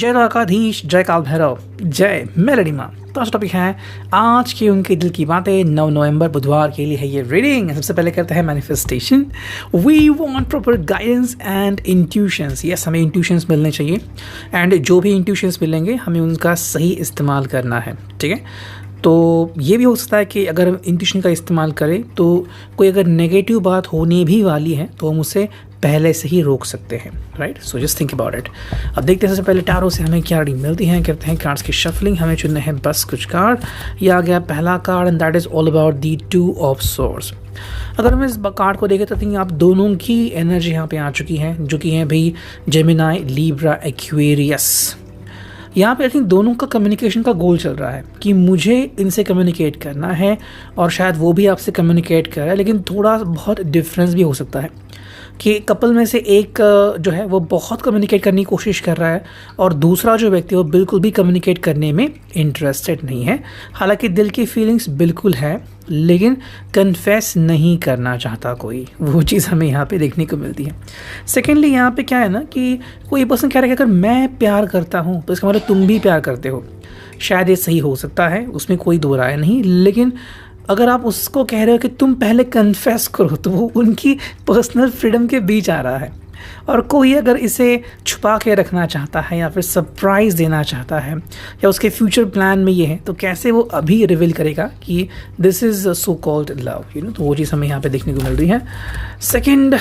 जय द्वारकाधीश, जय काल भैरव, जय मेलडी माँ। तो आज टॉपिक है आज की उनके दिल की बातें। 9 नवंबर बुधवार के लिए है ये रीडिंग। सबसे पहले करते हैं manifestation. We want proper guidance and intuitions. Yes, हमें इंट्यूशंस मिलने चाहिए एंड जो भी इंट्यूशंस मिलेंगे हमें उनका सही इस्तेमाल करना है। ठीक है, तो ये भी हो सकता है कि अगर हम इंट्यूशन का इस्तेमाल करें तो कोई अगर नेगेटिव बात होने भी वाली है तो हम उसे पहले से ही रोक सकते हैं। Right, so just think about it. अब देखते हैं सबसे पहले टैरो से हमें क्या रीडिंग मिलती है। करते हैं कार्ड्स की शफलिंग। हमें चुनने हैं बस कुछ कार्ड। ये आ गया पहला card and that is all about the 2 of swords. अगर हम इस कार्ड को देखें तो थिंक आप दोनों की एनर्जी यहाँ पे आ चुकी है, जो कि है भाई जेमिनाई, लिब्रा, एक्वेरियस। यहाँ पे आई थिंक दोनों का कम्युनिकेशन का गोल चल रहा है कि मुझे इनसे कम्युनिकेट करना है और शायद वो भी आपसे कम्युनिकेट कर रहा है, लेकिन थोड़ा बहुत डिफरेंस भी हो सकता है कि कपल में से एक जो है वो बहुत कम्युनिकेट करने की कोशिश कर रहा है और दूसरा जो व्यक्ति है वो बिल्कुल भी कम्युनिकेट करने में इंटरेस्टेड नहीं है। हालांकि दिल की फीलिंग्स बिल्कुल है लेकिन कन्फेस नहीं करना चाहता कोई, वो चीज़ हमें यहाँ पे देखने को मिलती है। सेकेंडली यहाँ पे क्या है ना कि कोई पर्सन कह रहा है कि अगर मैं प्यार करता हूँ तो इसका मतलब तुम भी प्यार करते हो। शायद ये सही हो सकता है, उसमें कोई दो राय नहीं, लेकिन अगर आप उसको कह रहे हो कि तुम पहले कन्फेस करो तो वो उनकी पर्सनल फ्रीडम के बीच आ रहा है। और कोई अगर इसे छुपा के रखना चाहता है या फिर सरप्राइज़ देना चाहता है या उसके फ्यूचर प्लान में ये है तो कैसे वो अभी रिवील करेगा कि this is so called love, तो वो चीज़ हमें यहाँ पे देखने को मिल रही है। सेकेंड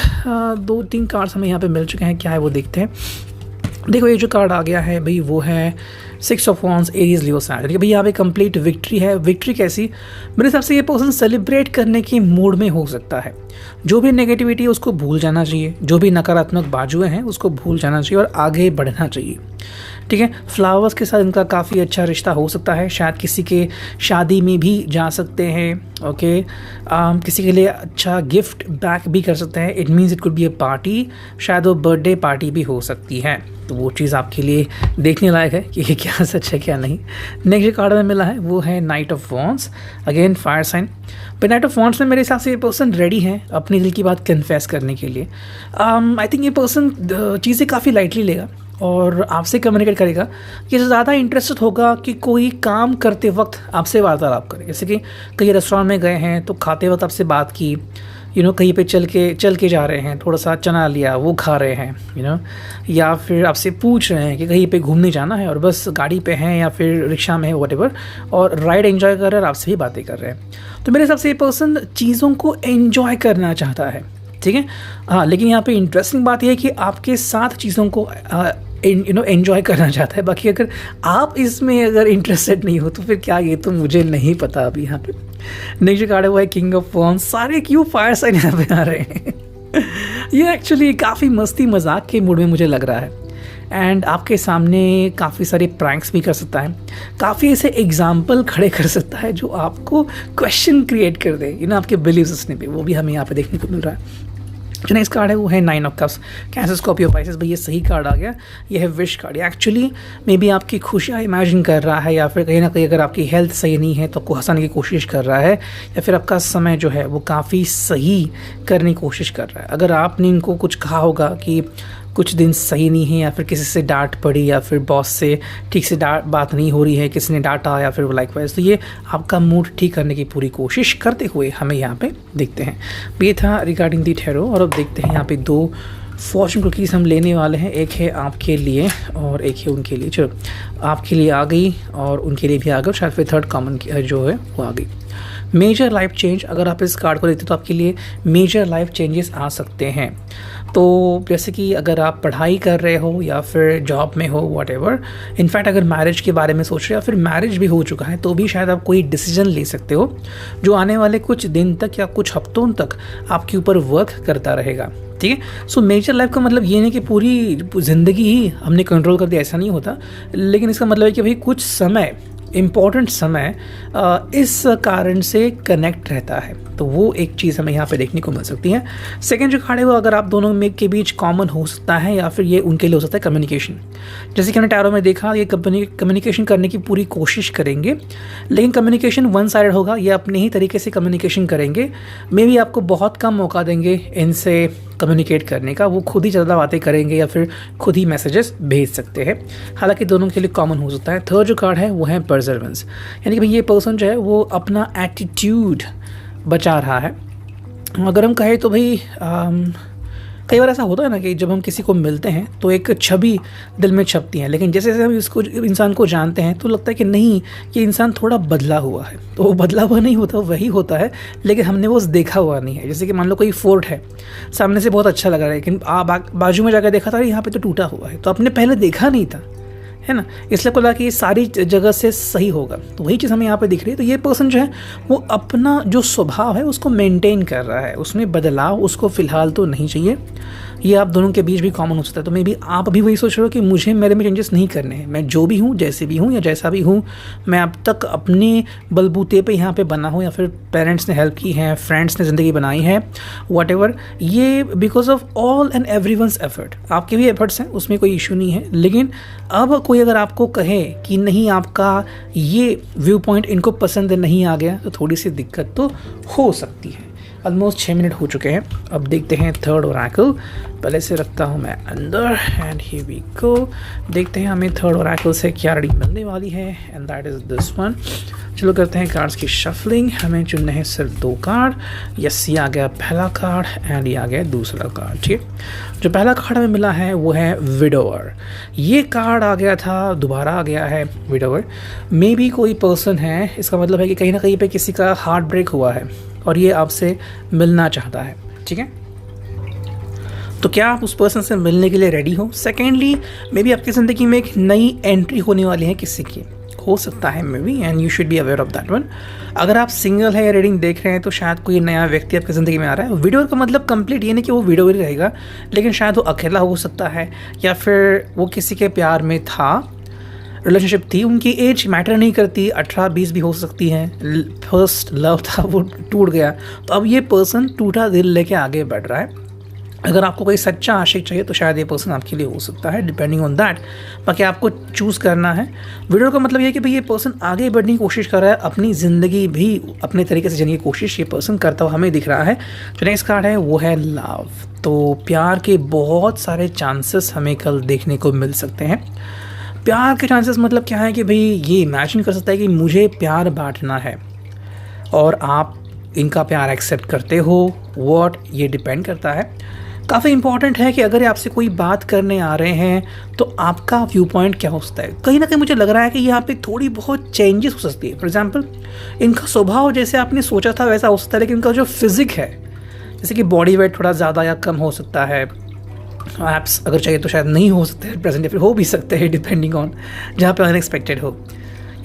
2-3 कार्ड्स हमें यहाँ पे मिल चुके हैं, क्या है वो देखते हैं। देखो ये जो कार्ड आ गया है भाई वो है 6 of wands, Aries, Leo, Sagittarius. भाई यहाँ पे कंप्लीट विक्ट्री है। विक्ट्री कैसी? मेरे हिसाब से ये पर्सन सेलिब्रेट करने के मूड में हो सकता है। जो भी नेगेटिविटी है उसको भूल जाना चाहिए, जो भी नकारात्मक बाजुएं हैं उसको भूल जाना चाहिए और आगे बढ़ना चाहिए। ठीक है, फ्लावर्स के साथ इनका काफ़ी अच्छा रिश्ता हो सकता है। शायद किसी के शादी में भी जा सकते हैं। ओके, किसी के लिए अच्छा गिफ्ट बैक भी कर सकते हैं। It means it could be a party, शायद वो बर्थडे पार्टी भी हो सकती है। तो वो चीज़ आपके लिए देखने लायक है कि ये क्या सच है क्या नहीं। नेक्स्ट जो कार्ड में मिला है वो है knight of wands, again fire sign. पर नाइट ऑफ वॉन्ड्स में मेरे हिसाब से ये पर्सन रेडी है अपने दिल की बात कन्फेस करने के लिए। आई थिंक ये पर्सन चीज़ें काफ़ी लाइटली लेगा और आपसे कम्युनिकेट करेगा। ये ज़्यादा इंटरेस्टेड होगा कि कोई काम करते वक्त आपसे वार्तालाप करे। जैसे कि कई रेस्टोरेंट में गए हैं तो खाते वक्त आपसे बात की, कहीं पे चल के जा रहे हैं, थोड़ा सा चना लिया वो खा रहे हैं, या फिर आपसे पूछ रहे हैं कि कहीं पे घूमने जाना है और बस गाड़ी पे हैं या फिर रिक्शा में है व्हाटएवर, और राइड एंजॉय कर रहे हैं और आपसे भी बातें कर रहे हैं। तो मेरे हिसाब से ये पर्सन चीज़ों को एंजॉय करना चाहता है। ठीक है, हाँ, लेकिन यहाँ पे इंटरेस्टिंग बात यह है कि आपके साथ चीज़ों को एंजॉय करना चाहता है। बाकी अगर आप इसमें अगर इंटरेस्टेड नहीं हो तो फिर क्या, ये तो मुझे नहीं पता अभी। यहाँ पे नेक्स्ट कार्ड है वो है किंग ऑफ वॉन्ड्स। सारे क्यों फायर साइन यहाँ पे आ रहे हैं? ये एक्चुअली काफ़ी मस्ती मजाक के मूड में मुझे लग रहा है एंड आपके सामने काफ़ी सारे प्रैंक्स भी कर सकता है, काफ़ी ऐसे एग्जाम्पल खड़े कर सकता है जो आपको क्वेश्चन क्रिएट कर दे आपके बिलीव सिस्टम पे। वो भी हमें यहाँ पे देखने को मिल रहा है। जो नेक्स्ट कार्ड है वो है 9 of cups, cancer, Scorpio, Pisces. भाई ये सही कार्ड आ गया। ये है wish card. Actually may be आपकी खुशियाँ इमेजिन कर रहा है या फिर कहीं ना कहीं अगर आपकी हेल्थ सही नहीं है तो आपको हंसाने की कोशिश कर रहा है या फिर आपका समय जो है वो काफ़ी सही करने की कोशिश कर रहा है। अगर आपने इनको कुछ कहा होगा कि कुछ दिन सही नहीं है या फिर किसी से डांट पड़ी या फिर बॉस से ठीक से बात नहीं हो रही है, किसी ने डांटा या फिर लाइकवाइज, तो ये आपका मूड ठीक करने की पूरी कोशिश करते हुए हमें यहाँ पे देखते हैं। ये था रिगार्डिंग दी टैरो। और अब देखते हैं यहाँ पे 2 फॉर्चून कुकीज़ हम लेने वाले हैं। एक है आपके लिए और एक है उनके लिए। चलो, आपके लिए आ गई और उनके लिए भी आ गई, शायद फिर थर्ड कॉमन जो है वो आ गई। Major life change. अगर आप इस कार्ड को देखते तो आपके लिए मेजर लाइफ चेंजेस आ सकते हैं। तो जैसे कि अगर आप पढ़ाई कर रहे हो या फिर जॉब में हो व्हाटएवर, इनफैक्ट अगर मैरिज के बारे में सोच रहे हो या फिर मैरिज भी हो चुका है तो भी शायद आप कोई डिसीजन ले सकते हो जो आने वाले कुछ दिन तक या कुछ हफ्तों तक आपके ऊपर वर्क करता रहेगा। ठीक है, सो मेजर लाइफ का मतलब ये नहीं कि पूरी ज़िंदगी ही हमने कंट्रोल कर दिया, ऐसा नहीं होता। लेकिन इसका मतलब है कि भाई कुछ समय, इम्पॉर्टेंट समय इस कारण से कनेक्ट रहता है। तो वो एक चीज़ हमें यहाँ पे देखने को मिल सकती है। सेकंड जो कार्ड है वो अगर आप दोनों में के बीच कॉमन हो सकता है या फिर ये उनके लिए हो सकता है कम्युनिकेशन। जैसे कि हमने टैरो में देखा, ये कम्युनिकेशन करने की पूरी कोशिश करेंगे, लेकिन कम्युनिकेशन वन साइडेड होगा, ये अपने ही तरीके से कम्युनिकेशन करेंगे। मे बी आपको बहुत कम मौका देंगे इनसे कम्युनिकेट करने का, वो खुद ही ज़्यादा बातें करेंगे या फिर खुद ही मैसेजेस भेज सकते हैं। हालांकि दोनों के लिए कॉमन हो सकता है। थर्ड जो कार्ड है वो है परजर्वेंस, यानी कि भाई ये पर्सन जो है वो अपना एटीट्यूड बचा रहा है। अगर हम कहें तो भाई कई बार ऐसा होता है ना कि जब हम किसी को मिलते हैं तो एक छवि दिल में छपती है, लेकिन जैसे जैसे हम इसको इंसान को जानते हैं तो लगता है कि नहीं, ये इंसान थोड़ा बदला हुआ है। तो वो बदला हुआ नहीं होता, वही होता है, लेकिन हमने वो देखा हुआ नहीं है। जैसे कि मान लो कोई फोर्ट है, सामने से बहुत अच्छा लग रहा है, लेकिन बाजू में जाकर देखा था यहाँ पे तो टूटा हुआ है, तो आपने पहले देखा नहीं था, है ना, इसलिए बोला कि ये सारी जगह से सही होगा। तो वही चीज़ हमें यहाँ पे दिख रही है। तो ये पर्सन जो है वो अपना जो स्वभाव है उसको मेंटेन कर रहा है, उसमें बदलाव उसको फ़िलहाल तो नहीं चाहिए। ये आप दोनों के बीच भी कॉमन हो सकता है। तो मे बी आप अभी वही सोच रहे हो कि मुझे मेरे में चेंजेस नहीं करने हैं, मैं जो भी हूँ, जैसे भी हूँ या जैसा भी हूँ, मैं अब तक अपने बलबूते पे यहाँ पे बना हूँ, या फिर पेरेंट्स ने हेल्प की है, फ्रेंड्स ने ज़िंदगी बनाई है, व्हाटएवर, ये because of all and everyone's effort. आपके भी एफर्ट्स हैं, उसमें कोई इशू नहीं है, लेकिन अब कोई अगर आपको कहे कि नहीं आपका ये व्यू पॉइंट इनको पसंद नहीं आ गया, तो थोड़ी सी दिक्कत तो हो सकती है। ऑलमोस्ट 6 मिनट हो चुके हैं। अब देखते हैं थर्ड ओरेकल। पहले से रखता हूँ मैं अंदर एंड हियर वी गो। देखते हैं हमें थर्ड ओरेकल से क्या रीडिंग मिलने वाली है, and that is this one. चलो करते हैं कार्ड्स की शफलिंग। हमें चुनने हैं सिर्फ 2 कार्ड। यस, ये आ गया पहला कार्ड एंड ये आ गया दूसरा कार्ड। ठीक है, जो पहला कार्ड हमें मिला है वो है विडोवर। ये कार्ड आ गया था, दोबारा आ गया है विडोवर। मे बी कोई पर्सन है, इसका मतलब है कि कहीं ना कहीं पे किसी का हार्ट ब्रेक हुआ है और ये आपसे मिलना चाहता है। ठीक है, तो क्या आप उस पर्सन से मिलने के लिए रेडी हो? सेकेंडली, मे बी आपकी ज़िंदगी में एक नई एंट्री होने वाली है किसी की, हो सकता है may be, and you should be aware of that one. अगर आप सिंगल है या रीडिंग देख रहे हैं तो शायद कोई नया व्यक्ति आपकी ज़िंदगी में आ रहा है। विडोवर का मतलब कंप्लीट ये नहीं कि वो विडोवर ही रहेगा, लेकिन शायद वो अकेला हो सकता है, या फिर वो किसी के प्यार में था, रिलेशनशिप थी, उनकी एज मैटर नहीं करती, 18-20 भी हो सकती है, फर्स्ट लव था वो टूट गया, तो अब ये पर्सन टूटा दिल लेके आगे बढ़ रहा है। अगर आपको कोई सच्चा आशिक चाहिए तो शायद ये पर्सन आपके लिए हो सकता है, डिपेंडिंग ऑन दैट। बाकी आपको चूज़ करना है। वीडियो का मतलब ये है कि भाई ये पर्सन आगे बढ़ने की कोशिश कर रहा है, अपनी ज़िंदगी भी अपने तरीके से जीने की कोशिश ये पर्सन करता हुआ हमें दिख रहा है। जो नेक्स्ट कार्ड है वो है लव। तो प्यार के बहुत सारे चांसेस हमें कल देखने को मिल सकते हैं। प्यार के चांसेस मतलब क्या है कि भाई ये इमेजिन कर सकता है कि मुझे प्यार बांटना है और आप इनका प्यार एक्सेप्ट करते हो, व्हाट, ये डिपेंड करता है। काफ़ी इंपॉर्टेंट है कि अगर आपसे कोई बात करने आ रहे हैं तो आपका व्यू पॉइंट क्या हो सकता है। कहीं ना कहीं मुझे लग रहा है कि यहाँ पे थोड़ी बहुत चेंजेस हो सकती है। फॉर एग्जांपल, इनका स्वभाव जैसे आपने सोचा था वैसा हो सकता है, लेकिन इनका जो फिजिक है, जैसे कि बॉडी वेट थोड़ा ज़्यादा या कम हो सकता है। एप्स अगर चाहिए तो शायद नहीं हो सकते हैं प्रेजेंट, या फिर हो भी सकते हैं डिपेंडिंग ऑन जहाँ पे अनएक्सपेक्टेड हो,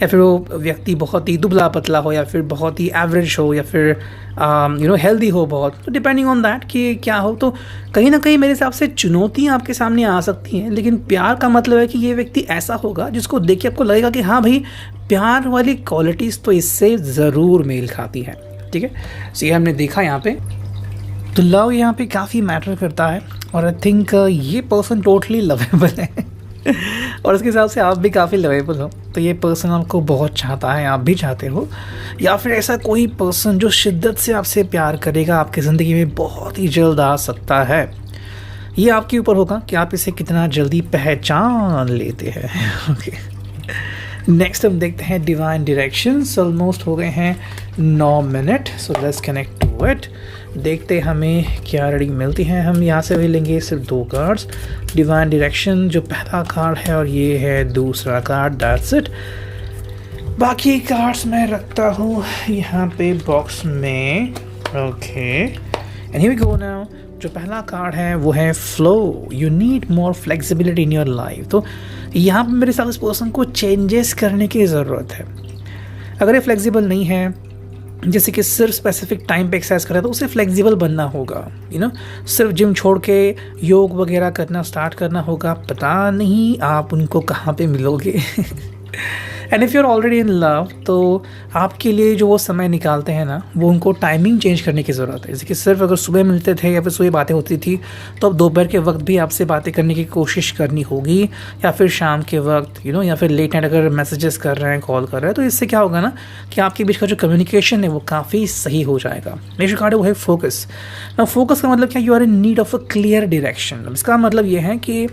या फिर वो व्यक्ति बहुत ही दुबला पतला हो, या फिर बहुत ही एवरेज हो, या फिर हेल्दी हो बहुत, तो डिपेंडिंग ऑन दैट कि क्या हो। तो कहीं ना कहीं मेरे हिसाब से चुनौतियाँ आपके सामने आ सकती हैं, लेकिन प्यार का मतलब है कि ये व्यक्ति ऐसा होगा जिसको देख के आपको लगेगा कि हाँ भाई, प्यार वाली क्वालिटीज़ तो इससे ज़रूर मेल खाती है। ठीक है, सो ये हमने देखा यहाँ पे। तो लव यहाँ पे काफ़ी मैटर करता है, और आई थिंक ये पर्सन टोटली लवेबल है और उसके हिसाब से आप भी काफ़ी लवेबल हो। तो ये पर्सन आपको बहुत चाहता है, आप भी चाहते हो, या फिर ऐसा कोई पर्सन जो शिद्दत से आपसे प्यार करेगा आपकी ज़िंदगी में बहुत ही जल्द आ सकता है। ये आपके ऊपर होगा कि आप इसे कितना जल्दी पहचान लेते हैं। ओके, नेक्स्ट हम देखते हैं डिवाइन डायरेक्शंस। ऑलमोस्ट हो गए हैं 9 minute, so let's connect to it. देखते हमें क्या रीडिंग मिलती है। हम यहाँ से भी लेंगे सिर्फ 2 कार्ड्स। डिवाइन डायरेक्शन जो पहला कार्ड है, और ये है दूसरा कार्ड, दैट्स इट। बाकी कार्ड्स मैं रखता हूँ यहाँ पे बॉक्स में। Okay, and here we go now. जो पहला कार्ड है वो है flow. You need more flexibility in your life. तो यहाँ पर मेरे साथ इस पर्सन को चेंजेस करने की ज़रूरत है। अगर ये फ्लेक्सिबल नहीं है, जैसे कि सिर्फ स्पेसिफिक टाइम पे एक्सरसाइज कर रहा है, तो उसे फ्लेक्सिबल बनना होगा। सिर्फ जिम छोड़ के योग वगैरह करना स्टार्ट करना होगा। पता नहीं आप उनको कहाँ पे मिलोगे and if you are already in love, तो आपके लिए जो वो समय निकालते हैं ना, वो उनको टाइमिंग चेंज करने की ज़रूरत है। जैसे कि सिर्फ अगर सुबह मिलते थे या फिर सुबह बातें होती थी, तो अब दोपहर के वक्त भी आपसे बातें करने की कोशिश करनी होगी, या फिर शाम के वक्त या फिर लेट नाइट अगर मैसेजेस कर रहे हैं, कॉल कर रहे हैं, तो इससे क्या होगा ना कि आपके बीच का जो कम्युनिकेशन है वो काफ़ी सही हो जाएगा। नेक्स्ट कार्ड है वो है फोकस। ना फोकस का मतलब क्या, you are in need of a clear direction. इसका मतलब ये है कि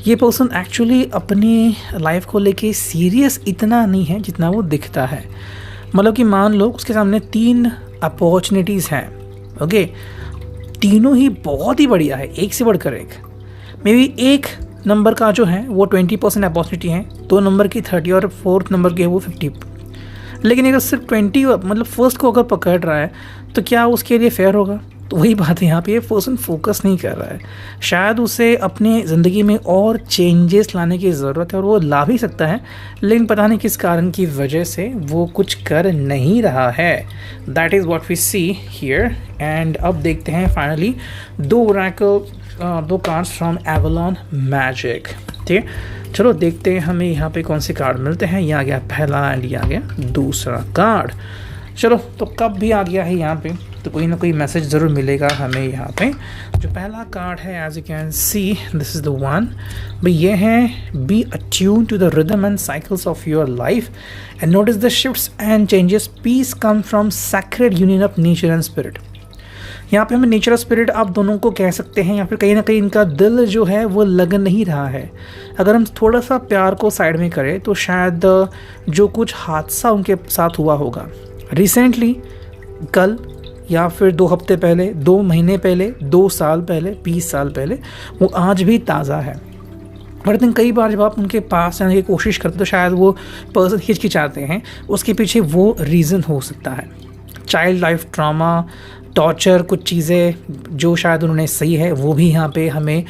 ये पर्सन एक्चुअली अपनी लाइफ को लेके सीरियस इतना नहीं है जितना वो दिखता है। मतलब कि मान लो उसके सामने 3 अपॉर्चुनिटीज़ हैं, ओके, तीनों ही बहुत ही बढ़िया है, एक से बढ़कर एक। मे बी 1 नंबर का जो है वो 20% अपॉर्चुनिटी है, 2 नंबर की 30 और 4th नंबर की है वो 50। लेकिन अगर सिर्फ 20 मतलब फर्स्ट को अगर पकड़ रहा है तो क्या उसके लिए फेयर होगा? तो वही बात है, यहाँ पे ये पर्सन फोकस नहीं कर रहा है। शायद उसे अपने ज़िंदगी में और चेंजेस लाने की ज़रूरत है और वो ला भी सकता है, लेकिन पता नहीं किस कारण की वजह से वो कुछ कर नहीं रहा है। That is what we see here. And अब देखते हैं finally 2 cards from Avalon magic. ठीक है, चलो देखते हैं हमें यहाँ पे कौन से कार्ड मिलते हैं। ये आ गया पहला एंड ये आ गया दूसरा कार्ड। चलो तो कब भी आ गया है यहाँ पे, तो कोई ना कोई मैसेज ज़रूर मिलेगा हमें यहाँ पे। जो पहला कार्ड है, as you can see, this is the one. भाई ये है, be attune to the rhythm and cycles of your life and notice the shifts and changes. Peace come from sacred union of nature and spirit. यहाँ पे हमें nature और spirit आप दोनों को कह सकते हैं, या फिर कहीं ना कहीं इनका दिल जो है वो लग नहीं रहा है। अगर हम थोड़ा सा प्यार को साइड में करें तो शायद जो कुछ हादसा उनके साथ हुआ होगा रिसेंटली, कल या फिर 2 हफ्ते पहले, 2 महीने पहले, 2 साल पहले, 20 साल पहले, वो आज भी ताज़ा है। बट दिन कई बार जब आप उनके पास जाने की कोशिश करते तो शायद वो पर्सन हिचकिचाते हैं, उसके पीछे वो रीज़न हो सकता है। चाइल्ड लाइफ ट्रॉमा, टॉर्चर, कुछ चीज़ें जो शायद उन्होंने सही है वो भी यहाँ पे हमें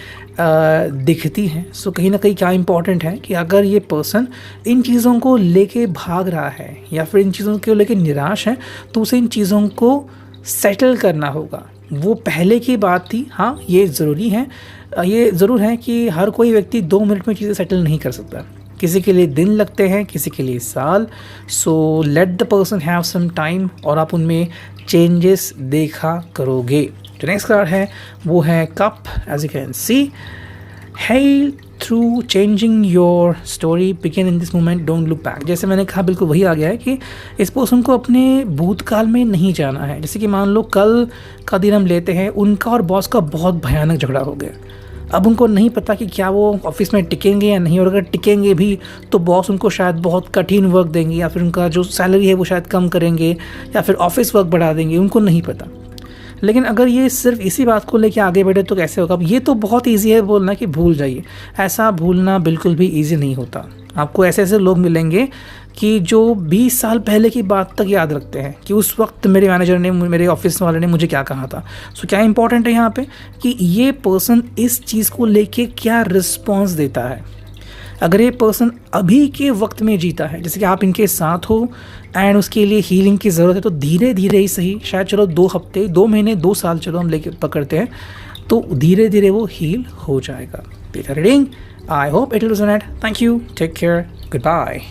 दिखती हैं। सो कहीं ना कहीं क्या इम्पॉर्टेंट है कि अगर ये पर्सन इन चीज़ों को लेके भाग रहा है या फिर इन चीज़ों को लेके निराश है, तो उसे इन चीज़ों को सेटल करना होगा। वो पहले की बात थी, हाँ ये ज़रूरी है, ये ज़रूर है कि हर कोई व्यक्ति 2 मिनट में चीज़ें सेटल नहीं कर सकता। किसी के लिए दिन लगते हैं, किसी के लिए साल। So let the person have some time और आप उनमें चेंजेस देखा करोगे। जो नेक्स्ट कार्ड है वो है cup. As you can see, heal through changing your story, begin in this moment, don't look back. जैसे मैंने कहा, बिल्कुल वही आ गया है कि इस पर्सन को अपने भूतकाल में नहीं जाना है। जैसे कि मान लो कल का दिन हम लेते हैं, उनका और बॉस का बहुत भयानक झगड़ा हो गया। अब उनको नहीं पता कि क्या वो ऑफिस में टिकेंगे या नहीं, और अगर टिकेंगे भी तो बॉस उनको शायद बहुत कठिन वर्क देंगे, या फिर उनका जो सैलरी है वो शायद कम करेंगे, या फिर ऑफिस वर्क बढ़ा देंगे, उनको नहीं पता। लेकिन अगर ये सिर्फ इसी बात को लेके आगे बढ़े तो कैसे होगा? अब ये तो बहुत ईजी है बोलना कि भूल जाइए, ऐसा भूलना बिल्कुल भी ईजी नहीं होता। आपको ऐसे ऐसे लोग मिलेंगे कि जो 20 साल पहले की बात तक याद रखते हैं कि उस वक्त मेरे मैनेजर ने, मेरे ऑफिस वाले ने मुझे क्या कहा था। सो क्या इंपॉर्टेंट है यहाँ पे कि ये पर्सन इस चीज़ को लेके क्या रिस्पॉन्स देता है। अगर ये पर्सन अभी के वक्त में जीता है, जैसे कि आप इनके साथ हो एंड उसके लिए हीलिंग की ज़रूरत है, तो धीरे धीरे ही सही, शायद चलो 2 हफ्ते, 2 महीने, 2 साल चलो हम लेके पकड़ते हैं, तो धीरे धीरे वो हील हो जाएगा। Reading, I hope it will resonate. Thank you, take care, good bye.